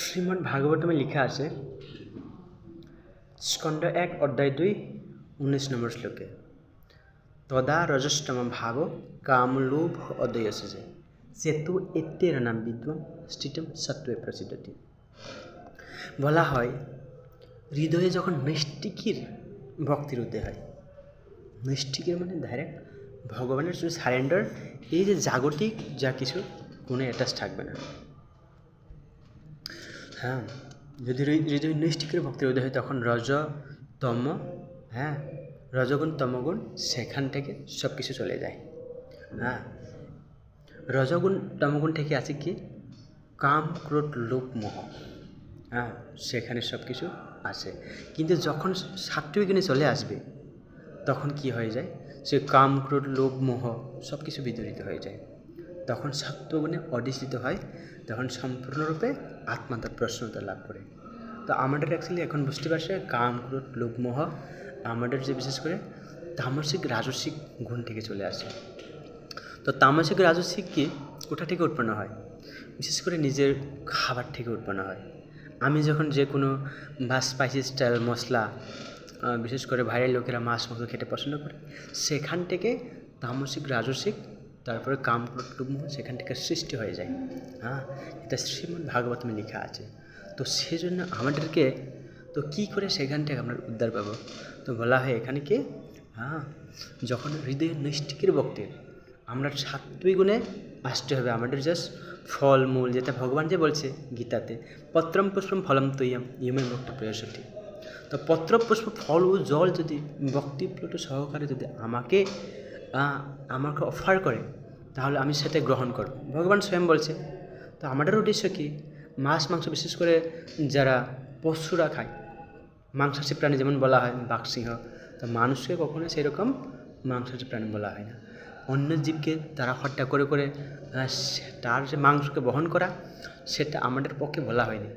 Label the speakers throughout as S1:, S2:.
S1: শ্রীমদ্ ভাগবতমে লেখা আছে স্কন্দ 1 অধ্যায় 2 19 নম্বর শ্লোকে তদা রজস্তম ভাব কামলোভ অদয়সে সেতু এতের নাম বিদ্যম স্থিতম সত্ত্বে প্রসিদ্ধতি। বলা হয় হৃদয়ে যখন নৈষ্টিকের ভক্তির উদয় হয়, নৈষ্টিকের মানে ডাইরেক্ট ভগবানের শুধু সারেন্ডার, এই যে জাগতিক যা কিছু কোনো অ্যাটাচ থাকবে না। হ্যাঁ, যদি হৃদয় নৈষ্টিকের ভক্তির উদয় হয় তখন রজগুণ তমগুণ সেখান থেকে সব কিছু চলে যায়। হ্যাঁ, রজগুণ তমগুণ থেকে আছে কি কাম ক্রোধ লোভ মোহ, হ্যাঁ সেখানে সব কিছু আসে। কিন্তু যখন সাত্ত্বিক চলে আসবে তখন কি হয়ে যায়, সে কাম ক্রোধ লোভ মোহ সব কিছু বিদরিত হয়ে যায়। তখন সত্ত্বগুণে অধিষ্ঠিত হয়, তখন সম্পূর্ণরূপে আত্মা তার প্রসন্নতা লাভ করে। তো আমাদের অ্যাকচুয়ালি এখন বুঝতে পারছে কাম ক্রোধ লোভ মোহ আমাদের যে বিশেষ করে তামসিক রাজসিক গুণ থেকে চলে আসে। তো তামসিক রাজসিক কি কোথা থেকে উৎপন্ন হয়? বিশেষ করে নিজের খাবার থেকে উৎপন্ন হয়। আমি যখন যে কোনো বা স্পাইসি স্টাইল মশলা, বিশেষ করে বাইরের লোকেরা মাছ মাংস খেতে পছন্দ করে, সেখান থেকে তামসিক রাজসিক তারপরে কাম ক্রোধ লোভ মোহ সেখান থেকে সৃষ্টি হয়ে যায়। হ্যাঁ, এটা শ্রীমদ্ ভাগবতমে লেখা আছে। তো সেজন্য আমাদেরকে তো কী করে সেখান থেকে আমরা উদ্ধার পাবো? তো বলা হয় এখানে কি যখন হৃদয়ের নৈষ্টিকের ভক্তির আমরা সাত্ত্বিক গুণে আসতে হবে। আমাদের জাস্ট ফল মূল, যেটা ভগবান যে বলছে গীতাতে, পত্রম পুষ্পম ফলম তৈয়ম ইয়মের মুক্ত প্রয়াসতি। তো পত্র পুষ্প ফল ও জল যদি ভক্তিপ্লুত সহকারে যদি আমাকে অফার করে তাহলে আমি সেটা গ্রহণ করব, ভগবান স্বয়ং বলছে। তো আমাদের উদ্দেশ্য কি, মাছ মাংস বিশেষ করে যারা পশুরা খায়, মাংসাশী প্রাণী যেমন বলা হয় বাঘ সিংহ, তো মানুষকে কখনো সেরকম মাংসাশী প্রাণী বলা হয় না। অন্য জীবকে তারা হত্যা করে করে তার যে মাংসকে বহন করা, সেটা আমাদের পক্ষে বলা হয়নি।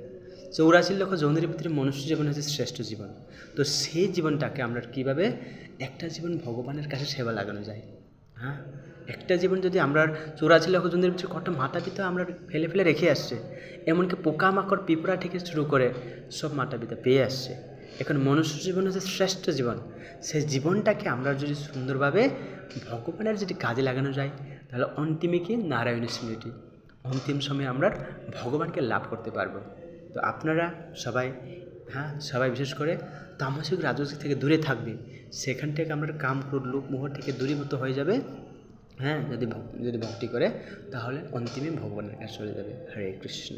S1: 84 লক্ষ যৌনের ভিতরে মনুষ্য জীবন হচ্ছে শ্রেষ্ঠ জীবন। তো সেই জীবনটাকে আমরা কীভাবে একটা জীবন ভগবানের কাছে সেবা লাগানো যায়। হ্যাঁ, একটা জীবন যদি আমরা 84 লক্ষ যৌনের ভিতরে কত মাতা পিতা আমরা ফেলে ফেলে রেখে আসছে, এমনকি পোকামাকড় পিঁপড়া থেকে শুরু করে সব মাতা পিতা পেয়ে আসছে। এখন মনুষ্য জীবন হচ্ছে শ্রেষ্ঠ জীবন। সেই জীবনটাকে আমরা যদি সুন্দরভাবে ভগবানের যদি কাজে লাগানো যায় তাহলে অন্তিমে কি নারায়ণের স্মৃতি, অন্তিম সময়ে আমরা ভগবানকে লাভ করতে পারবো। তো আপনারা সবাই বিশেষ করে তামসিক রাজসিক থেকে দূরে থাকবে, সেখান থেকে আমরা কাম ক্রোধ লোভ মোহ থেকে দূরীভূত হয়ে যাবে। হ্যাঁ, যদি ভক্তি করে তাহলে অন্তিমে ভগবানের কাছে চলে যাবে। হরে কৃষ্ণ।